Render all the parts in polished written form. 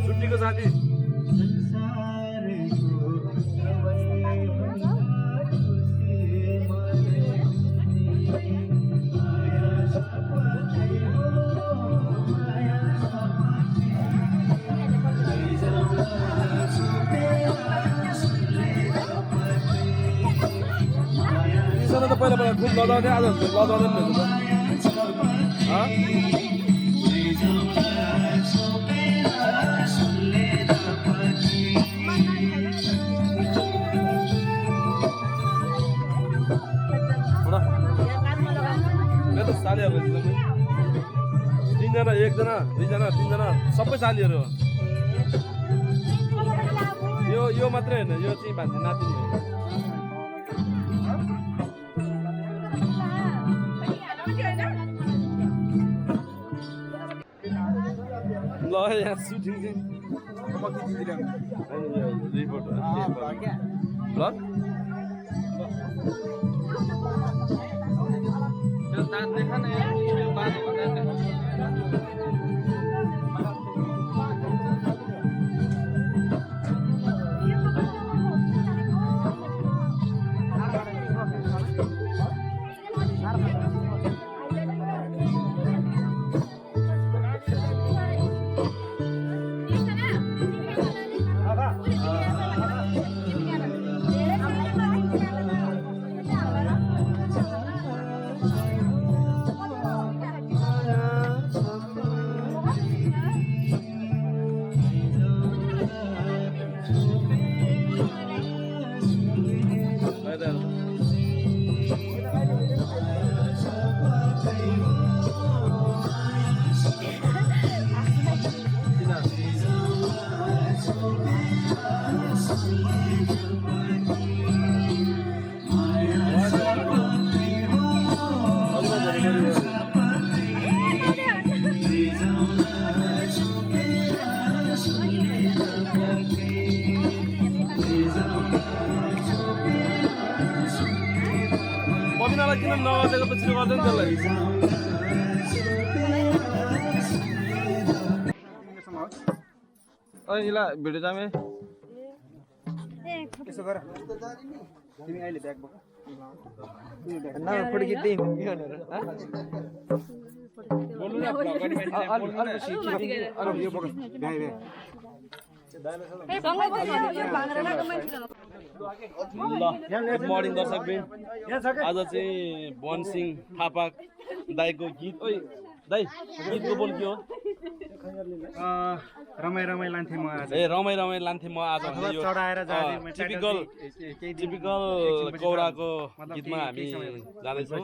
छुट्टीको साथी त पहिला पहिला खुब लदाउने आज लदाउँदैन सालीहरू तीनजना एकजना दुईजना तीनजना सबै सालीहरू यो मात्रै होइन यो चाहिँ भान्जी नाति ल यहाँ सुटिङ चाहिँ रिपोर्ट ल देखा ना किन नगरेको पछि गर्दैन त्यसलाई अनि इला भिडियो जामे यसो गर तिमी अहिले ब्याग बोक न फुड्की दिइन के भनेर बोल्नु न गाडी अरु यो बोक भ्याइ भ्याइ गुड मर्निङ दर्शकबिन आज चाहिँ बनसिंह थापा दाईको गीत ओइ दाई गीतको बोल के हो रमाइ रमाइ लान्थे म आज ए रमाइ रमाइ लान्थे म आज यो चढाएर जाने टिपिकल कौराको गीतमा हामी जाँदैछौँ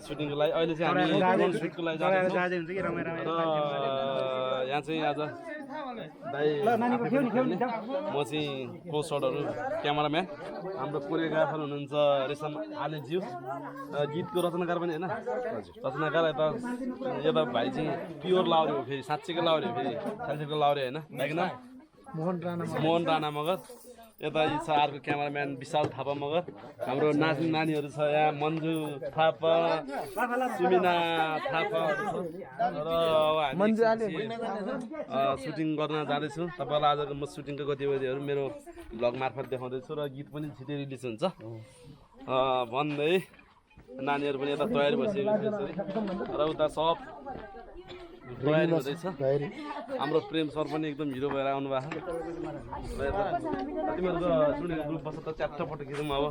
सुटिङको लागि अहिले चाहिँ हामी सुटको लागि जाँदैछौँ यहाँ चाहिँ आज दाई म चाहिँ पोस्टरहरू क्यामेराम्यान हाम्रो कोरियोग्राफर हुनुहुन्छ रेशम आलेज्यू गीतको रचनाकार पनि होइन रचनाकार यता भाइ चाहिँ प्योर लाउरे हो फेरि साँच्चैको लाउरे हो फेरि साँच्चैको लाउरे होइन भाइको नाम मोहन राणा मगर यता छ अर्को क्यामेराम्यान विशाल थापा मगर हाम्रो नाच्ने नानीहरू छ यहाँ मन्जु थापा सुमिना थापा र हामी सुटिङ गर्न जाँदैछु तपाईँलाई आजको म सुटिङको गतिविधिहरू मेरो भ्लग मार्फत देखाउँदैछु र गीत पनि छिटै रिलिज हुन्छ भन्दै नानीहरू पनि यता तयारी भइसकेको छ र उता सब तयारी हुँदैछ हाम्रो प्रेम सर पनि एकदम हिरो भएर आउनु भएको छ तिमीहरूको सुनेको ग्रुप बस्छ त च्याप्टा फोटो खिचौँ अब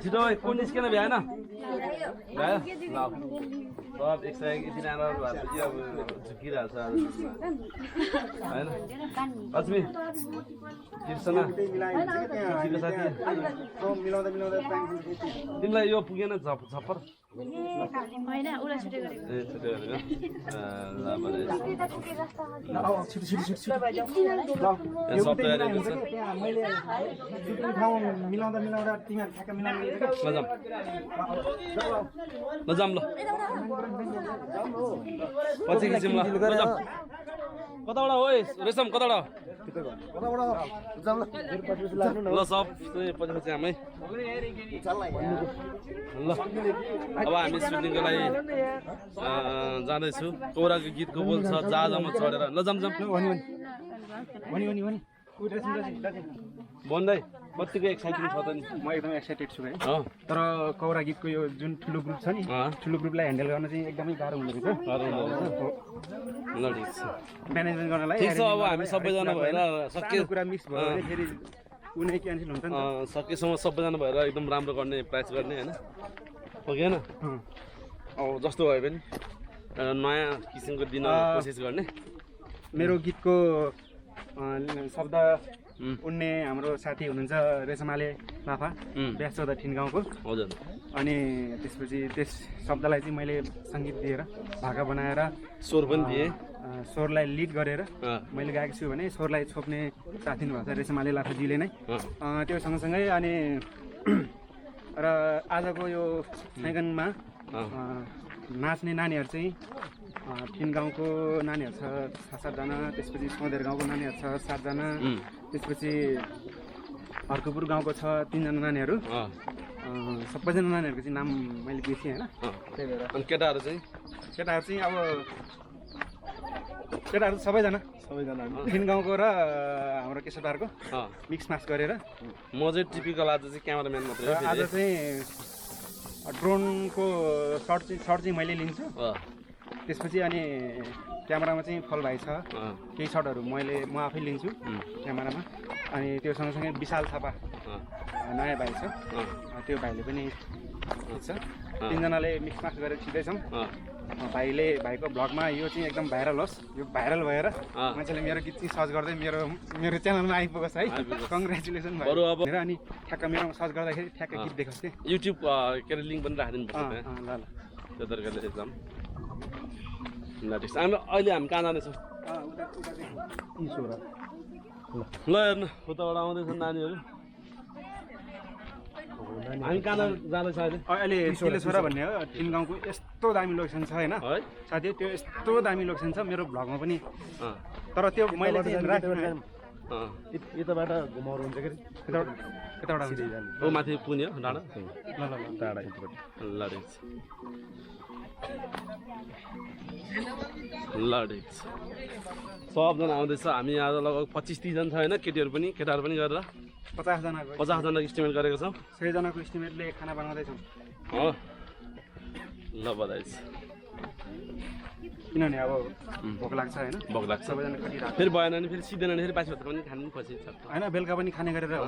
छिटो को निस्केन भ्याएन भ्यायो ल सब एक सय यति राम्रो भएपछि अब झुकिरहेको छ होइन लक्ष्मी कृष्ण साथी तिमीलाई यो पुगेन झप्पर होइन उलाई छुटे गरेको ए छुट्टै गरेको सब तयारी हुन्छ नजाम ल पछि खिचौँ ल कताबाट हो रेशम कताबाट ल सब पछि पछि हामी ल अब हामी सुटिङको लागि जाँदैछु कौराको गीतको बोल छ जहाजमा चढेर ल जाम भन्दै कतिको एक्साइटेड छ त नि म एकदम एक्साइटेड छु है अँ तर कौरा गीतको यो जुन ठुलो ग्रुप छ नि ठुलो ग्रुपलाई ह्यान्डल गर्न चाहिँ एकदमै गाह्रो हुँदो रहेछ ल ठिक छ म्यानेजमेन्ट गर्नलाई ठिक छ अब हामी सबैजना भएर सके कुरा मिक्स भयो भने फेरि कुनै क्यान्सल हुन्छ नि त सकेसम्म सबैजना भएर एकदम राम्रो गर्ने प्रयास गर्ने होइन हो कि होइन अब जस्तो भयो भने नयाँ किसिमको दिन कोसिस गर्ने मेरो गीतको शब्द उड्ने हाम्रो साथी हुनुहुन्छ रेशमाले लाफा ब्यासचौध ठिन गाउँको हजुर अनि त्यसपछि त्यस शब्दलाई चाहिँ मैले सङ्गीत दिएर भाका बनाएर स्वर पनि दिएँ स्वरलाई लिड गरेर मैले गाएको छु भने स्वरलाई छोप्ने साथ दिनुभएको छ रेशमाले लाफाजीले नै त्यो सँगसँगै अनि र आजको यो सैगनमा नाच्ने नानीहरू चाहिँ ठिन गाउँको नानीहरू छ 7जना त्यसपछि सोधेर गाउँको नानीहरू छ 7जना त्यसपछि हर्कपुर गाउँको छ 3जना नानीहरू सबैजना नानीहरूको चाहिँ नाम मैले बिर्सेँ होइन त्यही भएर अनि केटाहरू चाहिँ अब केटाहरू सबैजना ठिन गाउँको र हाम्रो केशवटारको मिक्स म्याच गरेर म चाहिँ टिपिकल आज चाहिँ क्यामेराम्यान मात्रै हो आज चाहिँ ड्रोनको सर्ट चाहिँ मैले लिन्छु त्यसपछि अनि क्यामेरामा चाहिँ फल भाइ छ केही सर्टहरू म आफै लिन्छु क्यामेरामा अनि त्यो सँगसँगै विशाल थापा नयाँ भाइ छ त्यो भाइले पनि खिच्छ 3जनाले मिक्स म्याच गरेर खिच्दैछौँ भाइको भ्लगमा यो चाहिँ एकदम भाइरल होस् यो भाइरल भएर मान्छेले मेरो गीत चाहिँ सर्च गर्दै मेरो च्यानलमा आइपुगोस् है कङ्ग्रेचुलेसन बरु अब अनि ठ्याक्क मेरोमा सर्च गर्दाखेरि ठ्याक्क गीत देखाउँछ कि युट्युब के अरे लिङ्क पनि राखिदिनु पर्छ ल त्यो तरिकाले एकदम ल ठिक छ अहिले हामी कहाँ जाँदैछौँ ल हेर्नु उताबाट आउँदैछन् नानीहरू हामी कहाँ जाँदैछ अहिले तिलेश्वरा भन्ने हो ठिन गाउँको यस्तो दामी लोकेसन छ होइन साथी त्यो यस्तो दामी लोकेसन छ मेरो भ्लगमा पनि तर त्यो मैले यताबाट घुमाउनु हुन्छ कि कताबाट हुन्छ ओ माथि पुग्ने हो डाँडा टाढा यताबाट ल ठिक छ ल ठिक छ सबजना आउँदैछ हामी आज लगभग 25-30 जना छ होइन केटीहरू पनि केटाहरू पनि गरेर 50जनाको इस्टिमेट गरेको छौँ 100जनाको इस्टिमेटले खाना बनाउँदैछौँ हो ल बधाई छ किनभने अब भोक लाग्छ होइन भोक लाग्छ सबैजना खटिरहेको फेरि भएन भने फेरि सिधेन भने फेरि बासी भात पनि खानु पनि खोजिन्छ होइन बेलुका पनि खाने गरेर हो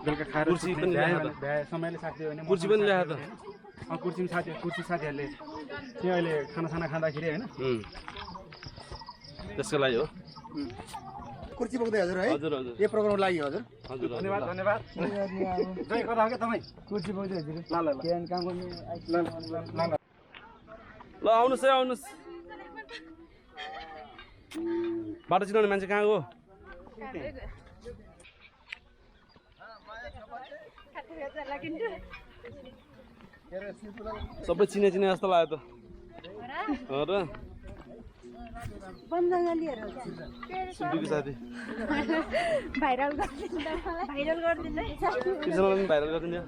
बेलुका खाएर कुर्सी पनि ल्याएर समयले साथ दियो भने कुर्सी पनि ल्याएर त कुर्सी साथीहरूले चाहिँ अहिले खानासाना खाँदाखेरि होइन त्यसको लागि हो कुर्सी बोक्दै हजुर है हजुर हजुर यो प्रोग्रामको लागि हजुर हजुर धन्यवाद जय कता हो क्या तपाईँ कुर्सी बोक्दै हजुर ल काम गर्ने ल आउनुहोस् है आउनुहोस् बाटो चिनाउने मान्छे कहाँ हो सबै चिने जस्तो लाग्यो त र सुन्नुको साथी भाइरल गरिदिनु कृष्णलाई पनि भाइरल गरिदिनु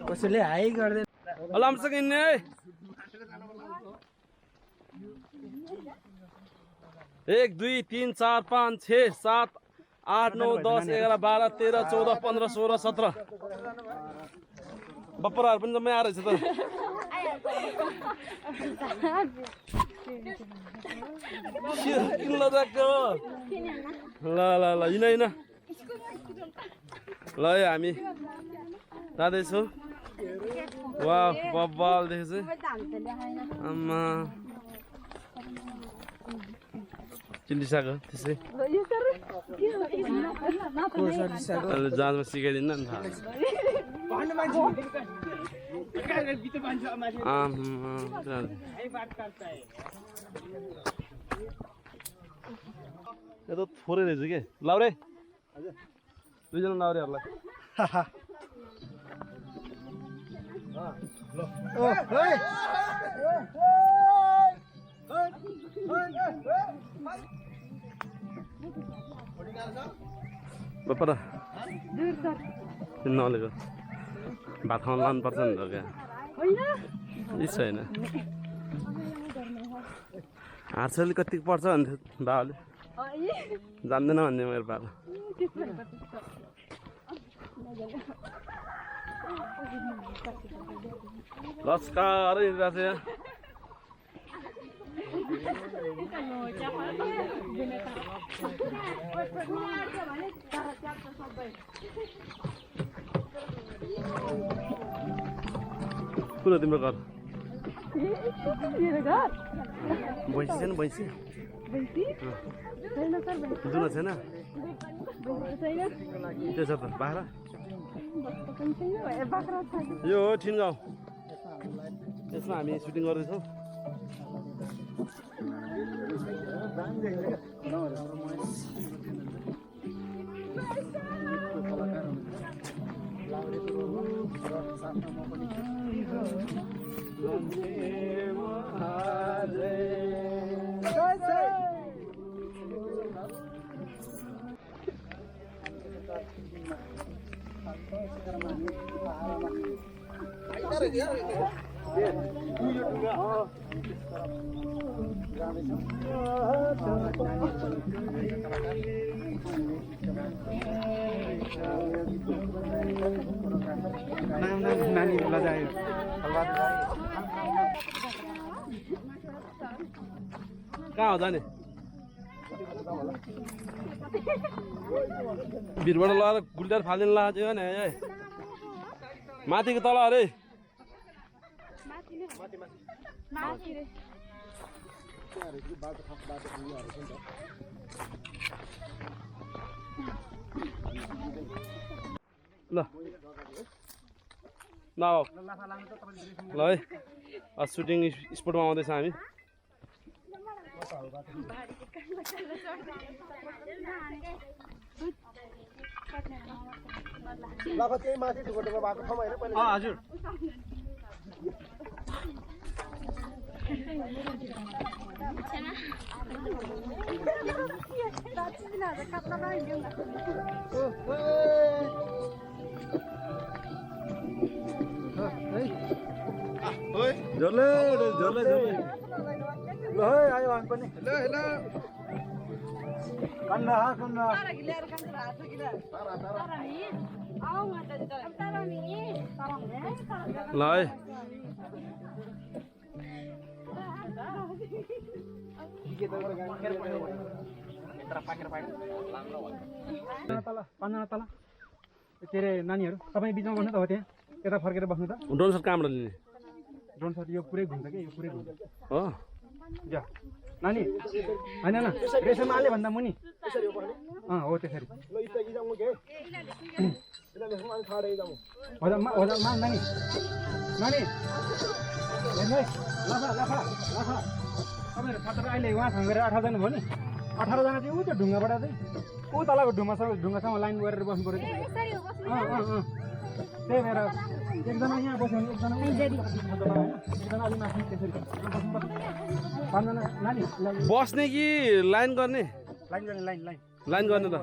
कसैले हाई गर्दैन लामसँग हिँड्ने है 1 2 3 4 5 6 7 8 9 10 11 12 13 14 15 16 17 बप्पराहरू पनि जम्मै आएर छ त किन लजाको ल ल ल हिँड ल हामी जाँदैछौँ वाह बब्बल देखेछु आमा चिन्डिसक्यो त्यसै जाँचमा सिकाइदिनु नि थाहा यो त थोरै रहेछ के लाउरे दुईजना लाउरेहरूलाई बापा नलेको भात खान लानुपर्छ नि त क्या इच्छा छैन हार्छले कति पर्छ भन्थ्यो बाबाले जान्दैन भन्ने मेरो बाबा लस्कार कुन हो तिम्रो घर भैँसी छैन भैँसी दुना छैन त्यो छ त बाख्रा यो हो ठिन गाउँ यसमा हामी सुटिङ गर्दैछौँ नानी लजायो कहाँ हो जाने भिरबाट लगाएर गुल्टार फालिदिनु लाग्यो नि माथिको तल अरे ल ल ल है सुटिङ स्पटमा आउँदैछ हामी हजुर झोले झोले झोले ल है आयो हामी पनि ल ल कन्ना कन्ना ल है पाँचजना तल के अरे नानीहरू तपाईँ बिचमा बस्नु त हो त्यहाँ यता फर्केर बस्नु त ड्रोन सट कहाँबाट लिने ड्रोन सट यो पुरै घुम्छ कि यो पुरै घुम्छ हो जा नानी होइन न रेसमा हाल्यो भन्दा मुनि हो त्यसरी हजुर नानी नानी हेर्नु है लाफा लाफा लाफा तपाईँहरू 17 अहिले उहाँसँग गएर 18 जना भयो नि 18 जना चाहिँ ऊ त्यो ढुङ्गाबाट चाहिँ ऊ तलको ढुङ्गासम्म लाइन गरेर बस्नु पऱ्यो कि त्यही भएर एकजना यहाँ बस्यो भने एकजना अलि माथि त्यसरी पाँचजना नानी बस्ने कि लाइन गर्ने लाइन गर्ने लाइन लाइन लाइन गर्ने त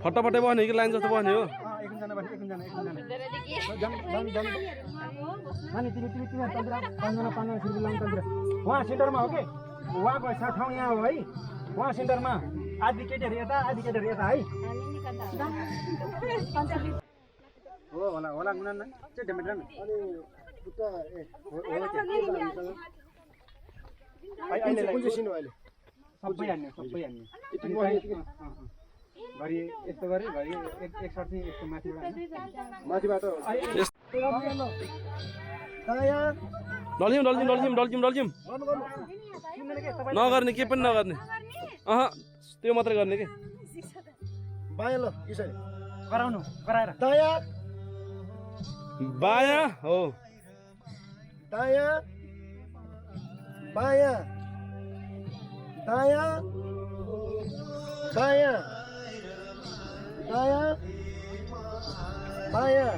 फटाफटै बस्ने कि लाइन जस्तो बस्ने हो एकजना बस्यो एकजना नानी तिमी पाँचजना सिर्फी लाइन तन्त्र उहाँ सेन्टरमा हो कि उहाँको ठाउँ यहाँ हो है उहाँ सेन्टरमा आधी केटीहरू यता आधी केटीहरू यता है हो होला होला गुना न चाहिँ डेमेट न अहिले कुन चाहिँ सिन हो अहिले सबै हान्ने घरि यस्तो गरे घरि एक सर्ट चाहिँ यस्तो माथिबाट डल्जिम नगर्ने के पनि नगर्ने अह त्यो मात्रै गर्ने के बायाँ ल यसरी गराएर दायाँ बायाँ हो दायाँ बायाँ दायाँ दायाँ दायाँ बायाँ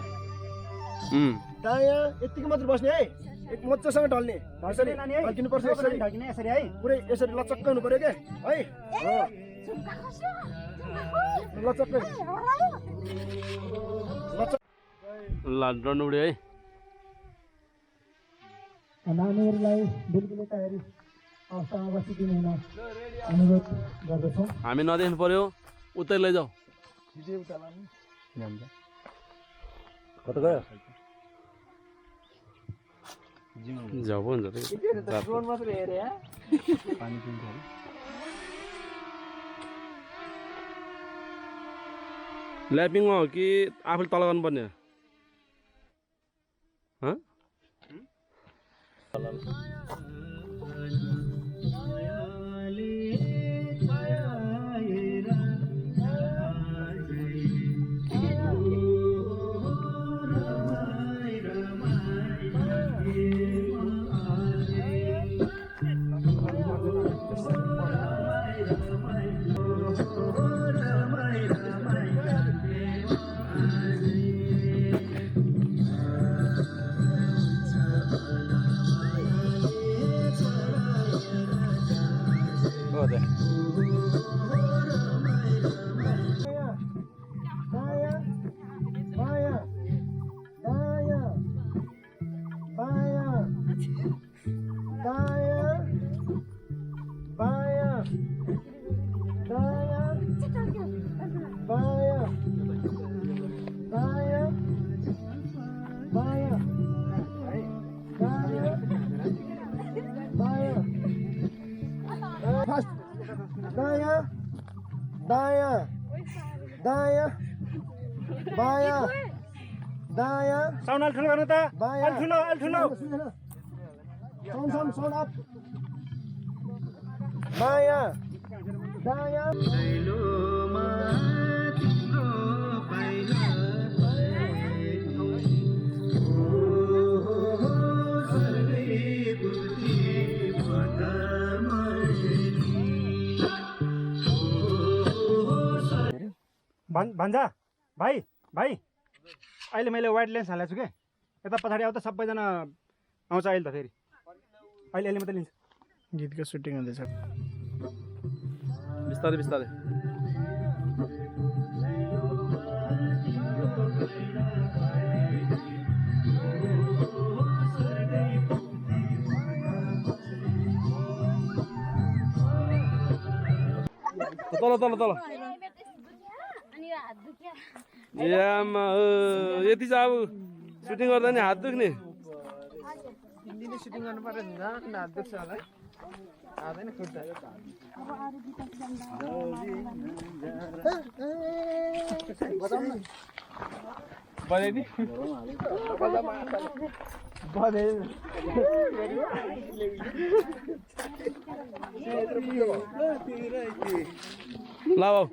दायाँ यतिको मात्र बस्ने है एक मजासँग ढल्ने यसरी ढल्किनुपर्छ यसरी ढल्किने यसरी है पुरै यसरी लचक्क हुनु पर्यो क्या है लचक्कै ल डन्डु उड्यो है नानीहरूलाई बिल्कुलै तयारी अवस्थामा बसिदिनु हुन अनुरोध गर्दछौँ। हामी नदेख्नु पर्यो उतै लैजाऊ कता गयो जाऊ हुन्छ ल्यापिङमा हो कि आफूले तल गर्नुपर्ने हो दायाँ दायाँ दायाँ बायाँ दायाँ साउन्ड अलि ठुलो गर्नु त बायाँ अलि ठुलो साउन्ड अप बायाँ दायाँ भन्छ भाइ अहिले मैले वाइड लेन्स हालेको छु के यता पछाडि आउँदा सबैजना आउँछ अहिले त फेरि अहिले मात्रै लिन्छ गीतको सुटिङ हुँदैछ बिस्तारै बिस्तारै तल तल तल यामा यति चाहिँ अब सुटिङ गर्दा नि हात दुख्ने सुटिङ गर्नु पर्यो नि हात दुख्छ होला हातै नै खुट्टा बजाइदि ल बाउ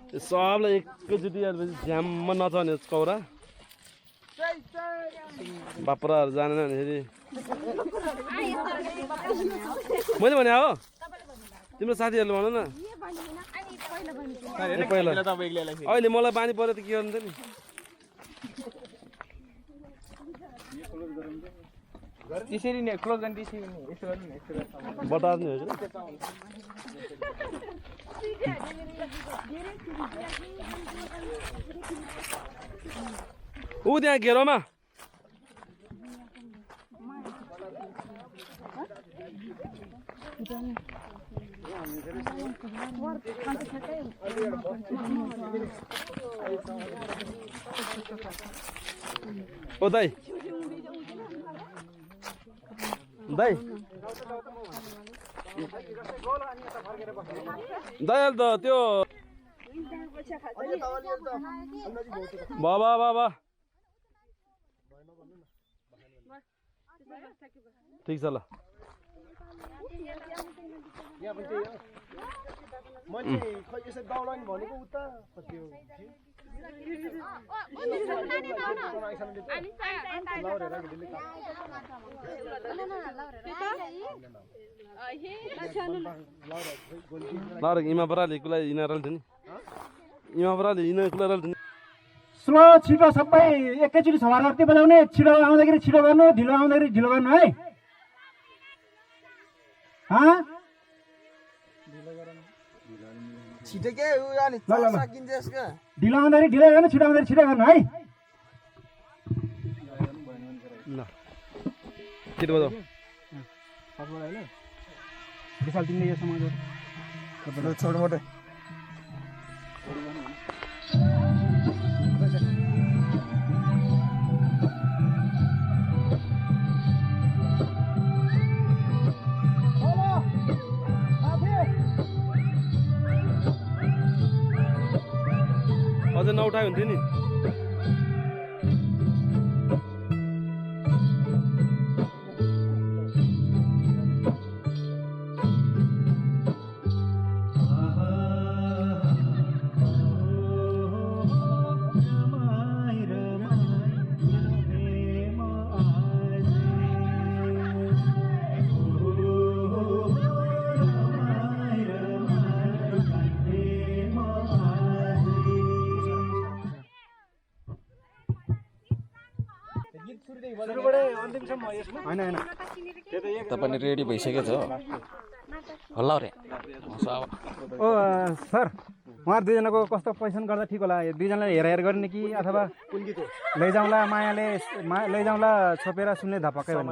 सबलाई एकैचोटि झ्याममा नचने कौरा बाप्राहरू जानेन भनेखेरि मैले भने हो तिम्रो साथीहरूले भन न पहिला अहिले मलाई बानी पऱ्यो त के गर्नु त नि त्यसरी नै क्लोज गर्ने त्यसरी नै यसो गर्नु न यसो बतास नि हो ऊ त्यहाँ घेरोमा ओ दाइ दाइ दाइ अहिले त त्यो बाबा बाबा ठिक छ ल लाउरे इमा बराले कुलाई इनारल थिए नि इमा बराले इना कुलाई थिए स्लो छिटो सबै एकैचोटि सवार गर्दै बजाउने छिटो आउँदाखेरि छिटो गर्नु ढिलो आउँदाखेरि ढिलो गर्नु है छिटो के उ अनि सकिन्छ यसको ढिलो आउँदाखेरि ढिलो गर्नु छिटो आउँदाखेरि छिटो गर्नु है ल छिटो बजाऊ विशाल तिमीले यो समाज छोड मोटे अझै नउठायो हुन्थ्यो नि तपाईले रेडी भइसकेको छ हल्ला रे ओ सर उहाँहरू दुईजनाको कस्तो पोजिसन गर्दा ठिक होला दुईजनाले हेर गर्ने कि अथवा लैजाउँला मायाले लैजाउँला छोपेर सुन्ने धपक्कै हो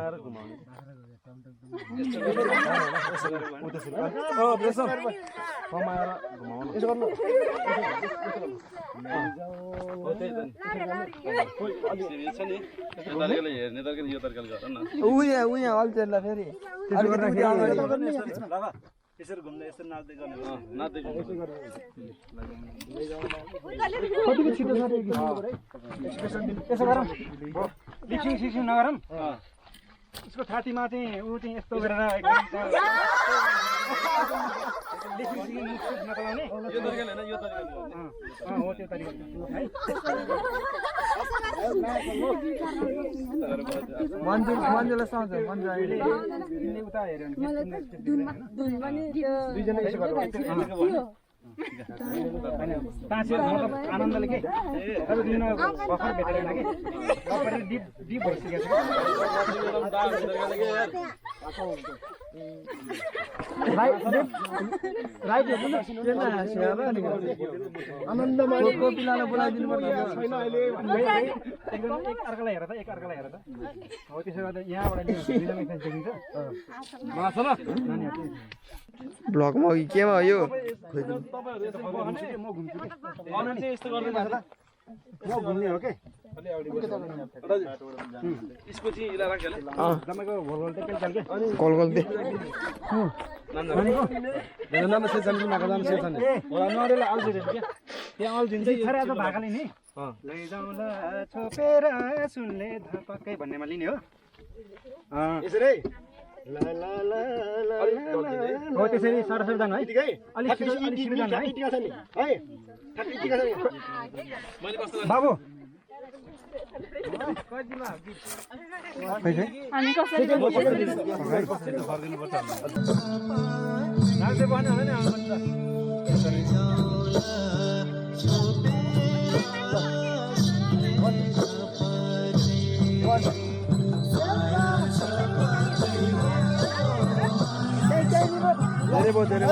हेर्ने तर्काले यो तर्काले गर न उया अल्छेला फेरि यसरी घुम्दै यसरी नाच्दै गर्ने नाच्दै कतिको छिटो छ यसो गरौँ लिक्सिङ सिक्सिङ नगरौँ यसको छातीमा चाहिँ ऊ चाहिँ यस्तो गरेर लिक्सिङ सिक्सिङ नचलाउने यो तरिकाले हैन यो तरिकाले हो त्यो तरिका मन्जुले साउँछ मन्जु अहिले तिमीले उता हेर्यो भने दुईजना यसो गर्नु तासेर मतलब आनन्दले के अब दिन भर्खर भेटेर के भर्खर डिप भइसकेको छ राइट आनन्दमा कोपिलालाई बोलाइदिनु पर्छ छैन अहिले एकदम एक अर्कालाई हेर त हो त्यसो गर्दा यहाँबाट दुईजना फेस देखिन्छ माछ न नानीहरु ब्लगमा अघि केमा हो यो म घुम्छु के अनन चाहिँ यस्तो गर्दैन होला म घुम्ने हो के इसको चाहिँ इला राख्यो ले तपाईको भोलभोल त के चल के कल दे नाम से जन्म नका नाम से छन् होला नरेले आल्छ के त्यहाँ आल्दिन्छ खरे आज भाकाले नि लैजाउँला छोपेर सुनले धपक्कै भन्नेमा लिने हो यसरी ला ला ला ला हो त्यसरी सरसर जानु है अलि छिटो जानु है इटिका छ नि है इटिका छ नि बाबु हामी कसरी नाच्दै बस्ने होइन धेरै भयो धेरै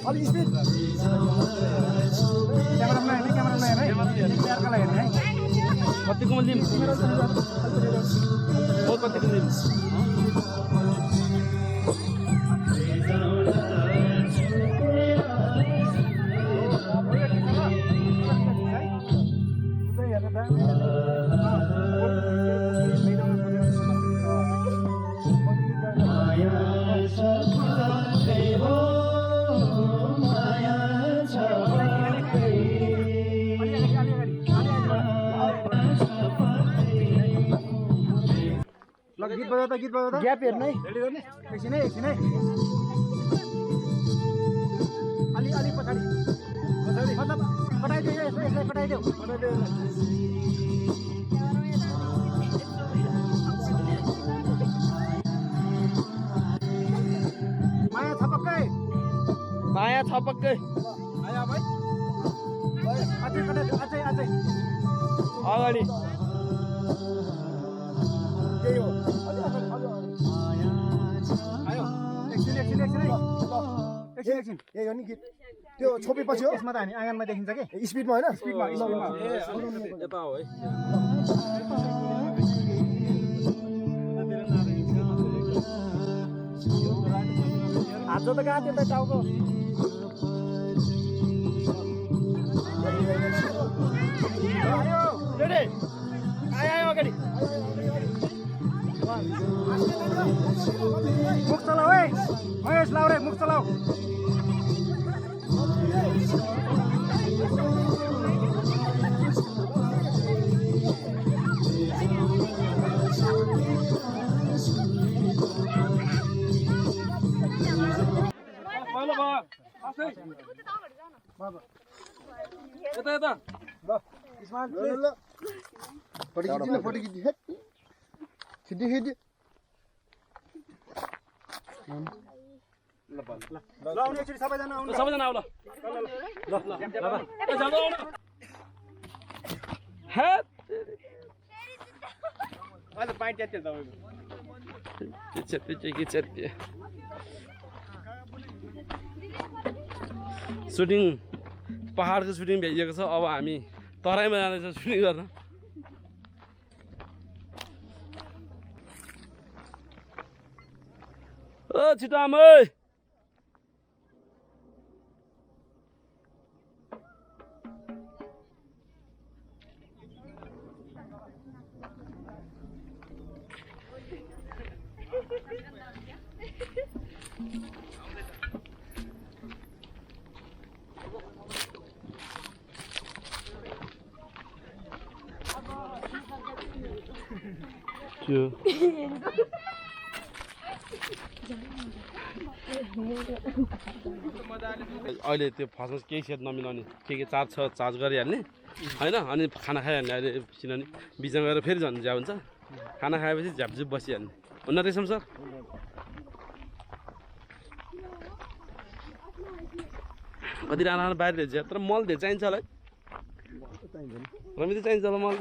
अलिक स्पिड गीत बजाउँदा ग्याप हेर्ने रेडी गर्ने एकछिनै अलि पछाडि मतलब कटाइदेऊ यसलाई कटाइदेऊ माया छपक्कै आयो भाइ अझै अगाडि त्यही हो आयो एकछिन यही हो नि गीत त्यो छोपेपछि हो यसमा त हामी आँगनमा देखिन्छ के स्पिडमा होइन स्पिडमा यता हो है हात त कहाँ त्यो त टाउको आयो रेडी आयो अगाडि मुख चलाऊ है महेश लाउ रे मुख चलाऊ यता फोटो खिच्नु छिट्टी ल आउनु एकचोटि सबैजना आउनु आउ ल अहिले पाइट च्यात्यो तपाईँको सुटिङ पहाडको सुटिङ भ्याइएको छ अब हामी तराईमा जाँदैछ सुटिङ गर्न ओ छिटो आमै अहिले त्यो फर्स्टमा केही सेट नमिलाउने के चार्ज छ चार्ज गरिहाल्ने होइन अनि खाना खाइहाल्ने अहिले किनभने बिचमा गएर फेरि झन् ज्या हुन्छ खाना खाएपछि झ्यापझुप बसिहाल्ने हुन्न रेशम सर कति राना बाहिर झ्या तर मल धेरै चाहिन्छ होला है रमित चाहिन्छ होला मल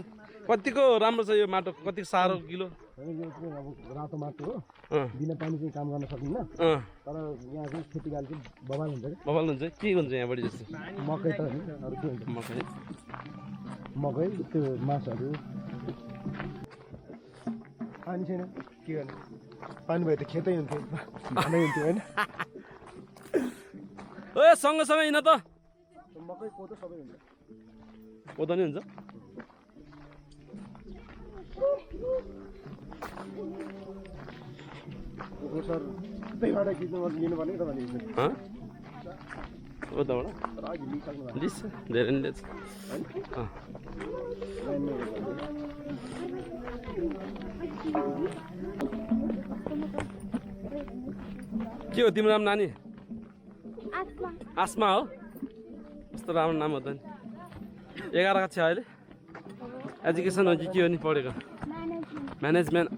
कतिको राम्रो छ यो माटो कतिको साह्रो किलो रातो माटो हो बिना पानी चाहिँ काम गर्न सकिन्न तर यहाँ चाहिँ खेतीबाली चाहिँ बवाल हुन्छ बवाल हुन्छ के हुन्छ यहाँ बढी जस्तो मकै त होइन अरू के हुन्छ मकै त्यो मासहरू पानी छैन के गर्ने पानी भयो त खेतै हुन्थ्यो धानै हुन्थ्यो होइन ओ सँगसँगै हिँड त मकै कोदो सबै हुन्छ कोदो नि हुन्छ सर त्यहीबाट खिच्नु लिनुपर्ने त भने उताबाट लिस धेरै नि लिन्छ के हो तिम्रो नाम नानी आसमा हो कस्तो राम्रो नाम हो त नि 11 कक्षा अहिले एजुकेसन हो कि के हो नि पढेको म्यानेजमेन्ट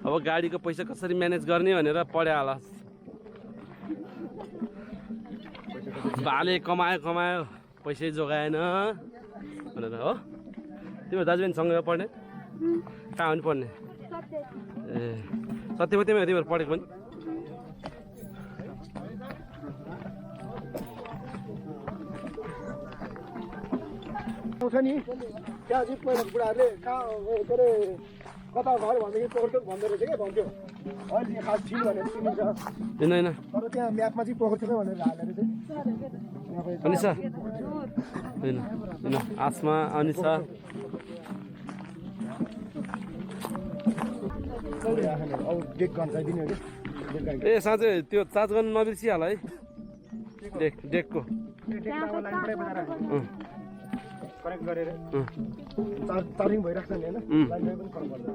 अब गाडीको पैसा कसरी म्यानेज गर्ने भनेर पढ्यो होला बाले कमायो पैसै जोगाएन भनेर हो तिम्रो दाजुबहिनीसँग पढ्ने कहाँ हो नि पढ्ने ए सत्यवतीमा हो तिमीहरू पढेको पनि आउँछ नि त्यहाँ चाहिँ पहिला बुढाहरूले कहाँ के अरे कता घर भनेदेखि पोखरचोक भन्दो रहेछ क्या भन्थ्यो अहिले खास फिल भनेर चिनिन्छ होइन होइन तर त्यहाँ म्यापमा चाहिँ पोखरचोकै भनेर हालेर चाहिँ अनिसा होइन होइन आसमा अनिसा अब डेक घन्टाइदिने हो कि डेक गाई ए साँच्चै त्यो चार्ज गर्नु नबिर्सिहाल है डेकको कनेक्ट गरेर चार्जिङ भइरहेको छ नि होइन लाइनमै पनि फरक पर्छ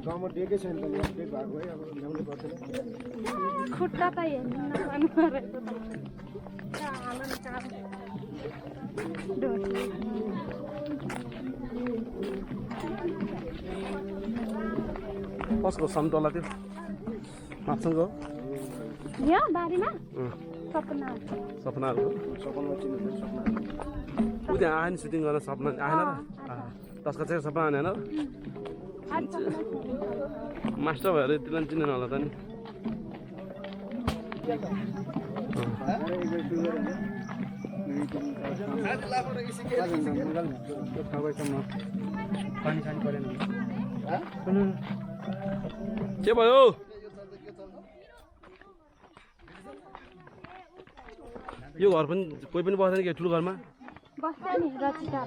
गाउँमा डेकै छैन त डेक भएको है अब ल्याउनै पर्दैन खुट्टा त हेर्नु नभन्नु रहेछ कसको समतला त्यो माछाको यहाँ बारीमा सपना सपनाहरूको सपनमा चिन्नु सपना ऊ त्यहाँ आयो नि सुटिङ गर्न सपना आएन र तस्का चाहिँ सपना आएन र मास्टर भएर यतिलाई पनि चिनेन होला त नि पानी खानु परेन के भयो यो घर पनि कोही पनि बस्दैन कि ठुलो घरमा बस्छ नि रचिता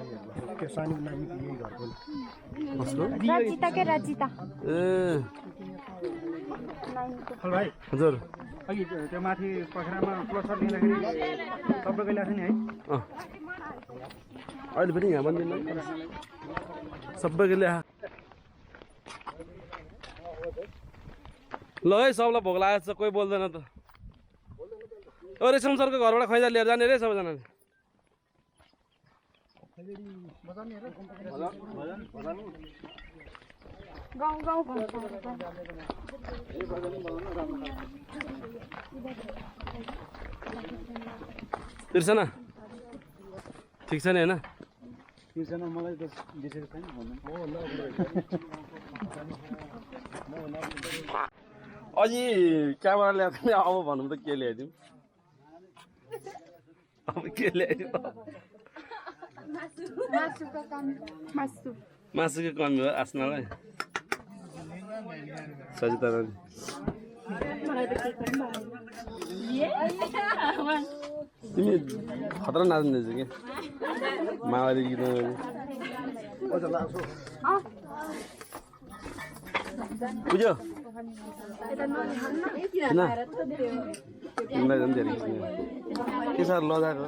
त्यो सानो नानीको यही घर पनि कसको रचिताकै रचिता ए हल भाइ हजुर अघि त्यो माथि पखरामा क्लोजर लिँदाखेरि सबैको ल्याएको नि है अहिले पनि यहाँ बन्दिनँ सबैको ल्या ल है सबलाई भोक लागेको छ कोही बोल्दैन त ओ रेशम सरको घरबाट खैजा लिएर जाने रे सबैजनाले गाउँ गाउँ तिर्सना ठिक छ नि होइन तिर्सना मलाई त बिर्सेको छैन भन्नु अझै क्यामेरा ल्याएको थिएँ अब भनौँ त के ल्याइदिउँ अब के ल्याइदिउँ मासुको कमी हो आस्नालाई सजिता तिमी खतरा नाच्नु रहेछ कि माओवादी गीत बुझ्यो तिमीलाई झन् धेरै के साह्रो लजाएको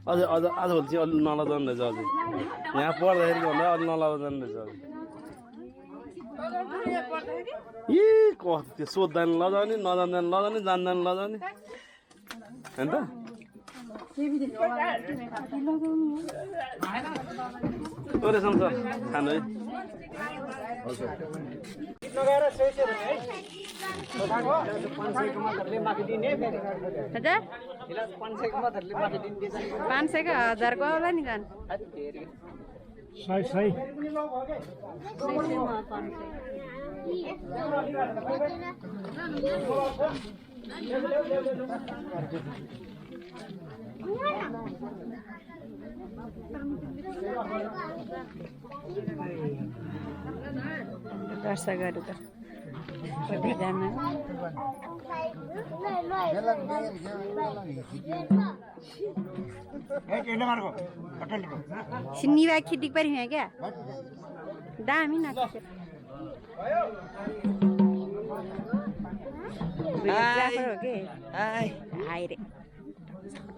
अझ आजभोलि चाहिँ अलि नलजाउनु रहेछ अझै यहाँ पढ्दाखेरि भन्दा अलि नलजाउनु रहेछ अझै ए कस्तो त्यो सोद्धान लजाउने नजान्दैन लजाउने जान्दैन लजाउने होइन त रेशम सर खानु है हजार 500 का 1000 को होला नि जान सही दर्शकहरू त कतिजना सिन्नी बा खिटिक परि है क्या दामी ना वीडियोग्राफर हो के हाय रे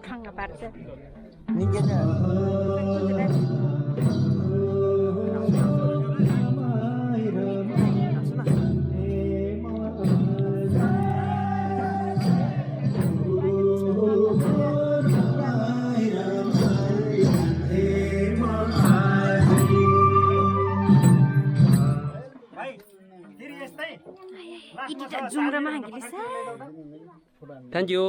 खंगा पार्छ थैंक यू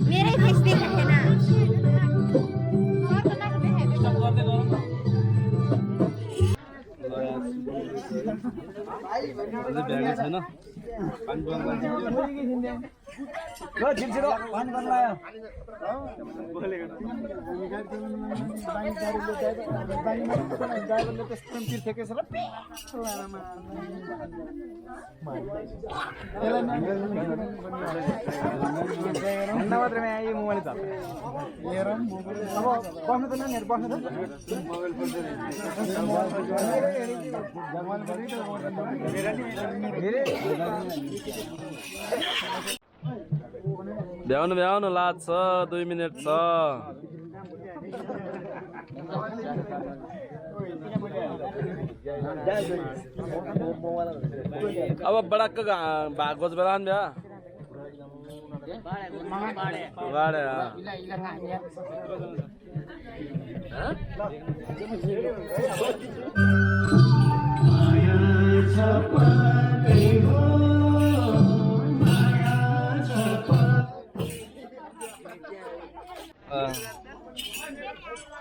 मेरे फेस देखेको छैन ल छिटो पानी गर्न लायो घन्टा मात्रै आयो मोबाइल छ अब बस्नु त नानीहरू बस्नु त भ्याउनु लाग्छ 2 मिनेट छ अब बडक्क भागोज बेला नि बाडे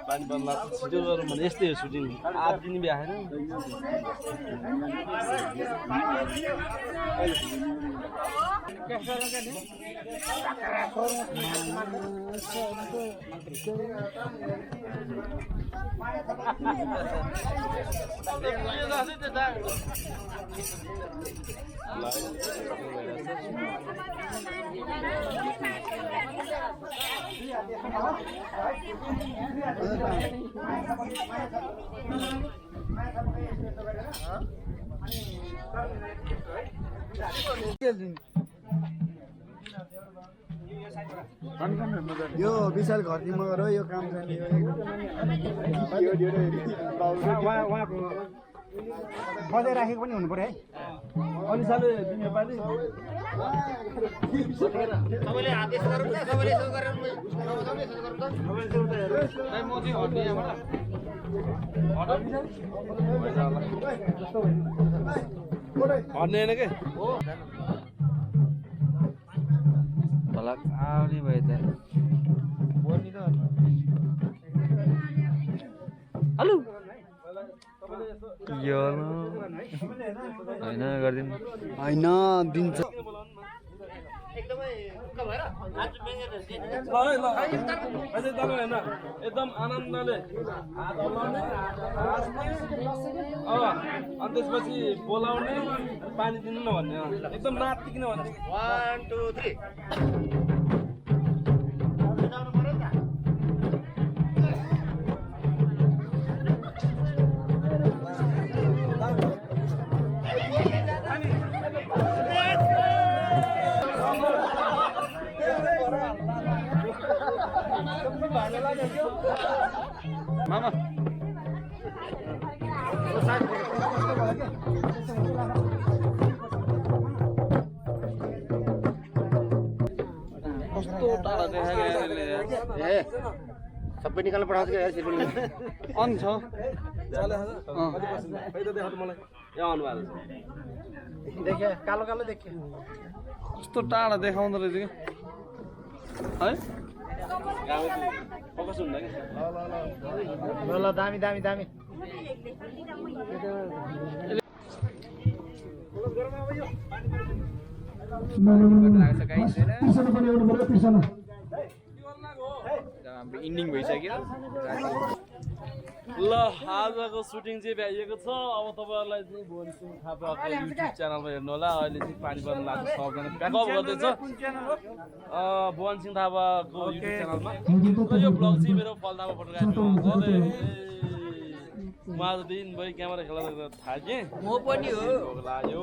पानी पर्न लाग्छ छिटो गरौँ भने यस्तै हो सुटिङ आज दिन भ्याएन यो विशाल घरतिमा गएर यो काम गर्ने उहाँको बजाइ राखेको पनि हुनु पर्यो है अलि साले दिने पानी सबैले आदेश गरौँ न सबैले यसो गरेर म चाहिँ हट्ने यहाँबाट भन्ने होइन के भला आउने भयो त हेलो यो होइन गरिदिनु होइन दिन्छ एकदम आनन्दले हात हल्लाउने अनि त्यसपछि बोलाउने पानी दिनु न भन्ने एकदम नातिकिन भन्ने 1 2 3 मामा कस्तो टाढा देखाएको सबै निकाल्न पठाउँछ क्या सिलगढी अन छ मलाई यहाँ आउनुभएको देखे कालो कालो देखे कस्तो टाढा देखाउँदो रहेछ कि है फोकस हुँदैन कि ल दामी दामी दामी हाम्रो इन्डिङ भइसक्यो ल आजको सुटिङ चाहिँ भ्याइएको छ अब तपाईँहरूलाई चाहिँ भुवन सिंह थापाको युट्युब च्यानलमा हेर्नु होला अहिले चाहिँ पानी पर्न लाग्छ सबजना प्याकअप गर्दैछ भुवन सिंह थापाको युट्युब च्यानलमा र यो ब्लग चाहिँ मेरो फलदामा फोटोग्राफी म आज दिनभरि क्यामेरा खेलाउँदा थाकेँ म पनि हो लाग्यो